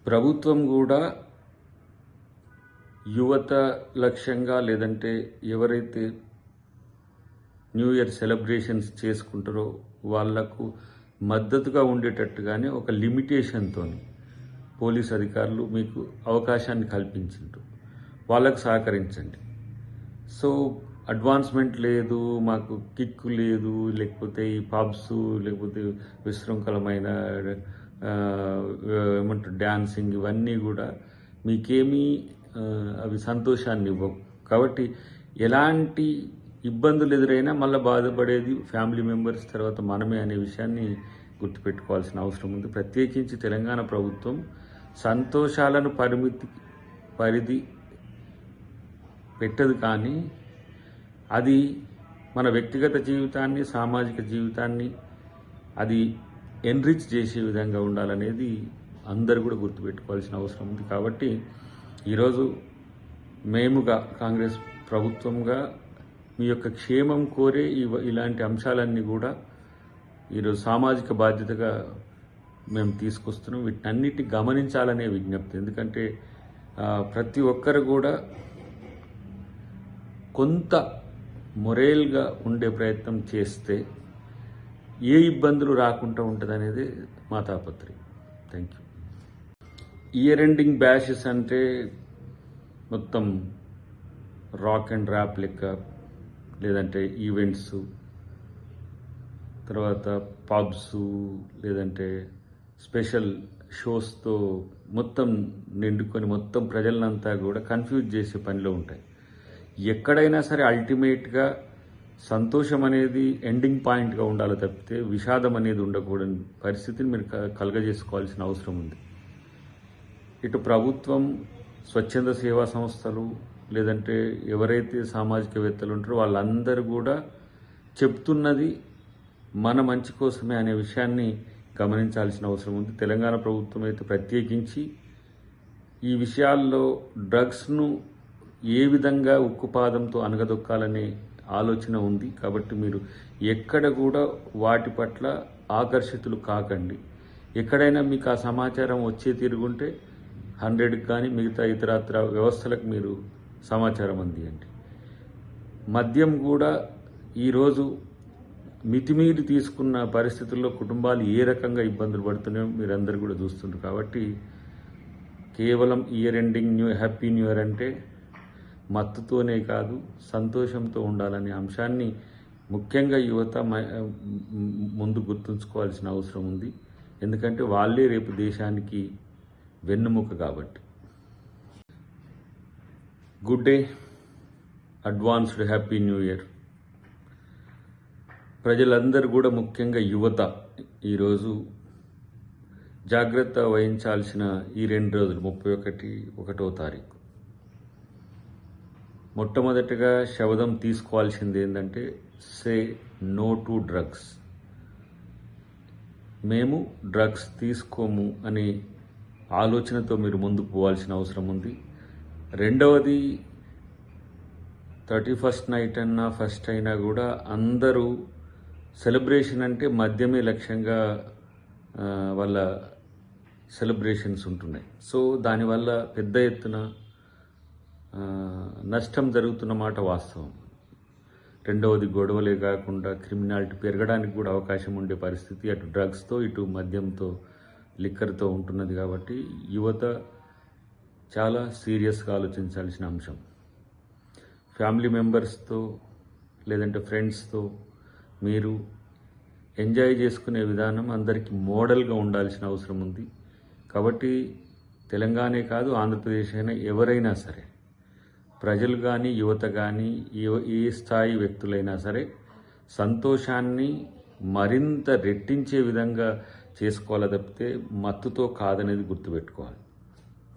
ప్రభుత్వం కూడా యువత లక్ష్యంగా లేదంటే ఎవరైతే న్యూ ఇయర్ సెలబ్రేషన్స్ చేసుకుంటారో వాళ్లకు మద్దతుగా ఉండేటట్టుగానే ఒక లిమిటేషన్తో పోలీస్ అధికారులు మీకు అవకాశాన్ని కల్పించారు. వాళ్ళకు సహకరించండి. సో అడ్వాన్స్మెంట్ లేదు, మాకు కిక్ లేదు, లేకపోతే ఈ పబ్స్, లేకపోతే విశృంఖలమైన ఏమంటారు డ్యాన్సింగ్, ఇవన్నీ కూడా మీకేమీ అవి సంతోషాన్ని ఇవ్వవు. కాబట్టి ఎలాంటి ఇబ్బందులు ఎదురైనా మళ్ళీ బాధపడేది ఫ్యామిలీ మెంబర్స్, తర్వాత మనమే అనే విషయాన్ని గుర్తుపెట్టుకోవాల్సిన అవసరం ఉంది. ప్రత్యేకించి తెలంగాణ ప్రభుత్వం సంతోషాలను పరిధి పెట్టదు, కానీ అది మన వ్యక్తిగత జీవితాన్ని, సామాజిక జీవితాన్ని అది ఎన్రిచ్ చేసే విధంగా ఉండాలనేది అందరూ కూడా గుర్తుపెట్టుకోవాల్సిన అవసరం ఉంది. కాబట్టి ఈరోజు మేముగా కాంగ్రెస్ ప్రభుత్వంగా మీ యొక్క క్షేమం కోరే ఇలాంటి అంశాలన్నీ కూడా ఈరోజు సామాజిక బాధ్యతగా మేము తీసుకొస్తున్నాం. వీటన్నిటిని గమనించాలనే విజ్ఞప్తి. ఎందుకంటే ప్రతి ఒక్కరు కూడా కొంత మొరేల్గా ఉండే ప్రయత్నం చేస్తే ఏ ఇబ్బందులు రాకుండా ఉంటుంది అనేది మా తాపత్రయం. Thank you. ఇయర్ ఎండింగ్ బ్యాషెస్ అంటే మొత్తం రాక్ అండ్ ర్యాప్ లెక్క, లేదంటే ఈవెంట్స్, తర్వాత పబ్స్, లేదంటే స్పెషల్ షోస్తో మొత్తం నిండుకొని మొత్తం ప్రజలనంతా కూడా కన్ఫ్యూజ్ చేసే పనిలో ఉంటాయి. ఎక్కడైనా సరే అల్టిమేట్గా సంతోషం అనేది ఎండింగ్ పాయింట్గా ఉండాలి తప్పితే విషాదం అనేది ఉండకూడని పరిస్థితిని మీరు కలుగజేసుకోవాల్సిన అవసరం ఉంది. ఇటు ప్రభుత్వం, స్వచ్ఛంద సేవా సంస్థలు, లేదంటే ఎవరైతే సామాజికవేత్తలు ఉంటారో వాళ్ళందరూ కూడా చెప్తున్నది మన మంచి కోసమే అనే విషయాన్ని గమనించాల్సిన అవసరం ఉంది. తెలంగాణ ప్రభుత్వం అయితే ప్రత్యేకించి ఈ విషయాల్లో డ్రగ్స్ను ఏ విధంగా ఉక్కుపాదంతో అనగదొక్కాలనే ఆలోచన ఉంది. కాబట్టి మీరు ఎక్కడ కూడా వాటి పట్ల ఆకర్షితులు కాకండి. ఎక్కడైనా మీకు ఆ సమాచారం వచ్చే తిరుగుంటే 100కి కానీ మిగతా ఇతరత్ర వ్యవస్థలకు మీరు సమాచారం అందియండి. మద్యం కూడా ఈరోజు మితిమీరి తీసుకున్న పరిస్థితుల్లో కుటుంబాలు ఏ రకంగా ఇబ్బందులు పడుతున్నాయో మీరందరూ కూడా చూస్తున్నారు. కాబట్టి కేవలం year ending happy new year అంటే మత్తుతోనే కాదు, సంతోషంతో ఉండాలనే అంశాన్ని ముఖ్యంగా యువత ముందు గుర్తుంచుకోవాల్సిన అవసరం ఉంది. ఎందుకంటే వాళ్ళే రేపు దేశానికి వెన్నుముక కాబట్టి. Good day, advanced happy new year. ప్రజలందరూ కూడా ముఖ్యంగా యువత ఈరోజు జాగ్రత్త వహించాల్సిన ఈ 2 రోజులు 31వ తారీఖు. మొట్టమొదటిగా శపథం తీసుకోవాల్సింది ఏంటంటే సే నో టు డ్రగ్స్. మేము డ్రగ్స్ తీసుకోము అనే ఆలోచనతో మీరు ముందుకు పోవాల్సిన అవసరం ఉంది. రెండవది 31st నైట్ అన్నా ఫస్ట్ అయినా కూడా అందరూ సెలబ్రేషన్ అంటే మద్యమే లక్ష్యంగా వాళ్ళ సెలబ్రేషన్స్ ఉంటున్నాయి. సో దానివల్ల పెద్ద ఎత్తున నష్టం జరుగుతున్న మాట వాస్తవం. రెండవది గొడవలే కాకుండా క్రిమినాలిటీ పెరగడానికి కూడా అవకాశం ఉండే పరిస్థితి అటు డ్రగ్స్తో, ఇటు మద్యంతో, లిక్కర్తో ఉంటున్నది. కాబట్టి యువత చాలా సీరియస్గా ఆలోచించాల్సిన అంశం. ఫ్యామిలీ మెంబర్స్తో లేదంటే ఫ్రెండ్స్తో మీరు ఎంజాయ్ చేసుకునే విధానం అందరికీ మోడల్గా ఉండాల్సిన అవసరం ఉంది. కాబట్టి తెలంగాణే కాదు, ఆంధ్రప్రదేశ్ అయినా ఎవరైనా సరే, ప్రజలు కానీ యువత కానీ ఏ స్థాయి వ్యక్తులైనా సరే సంతోషాన్ని మరింత రెట్టించే విధంగా చేసుకోవాలి తప్పితే మత్తుతో కాదనేది గుర్తుపెట్టుకోవాలి.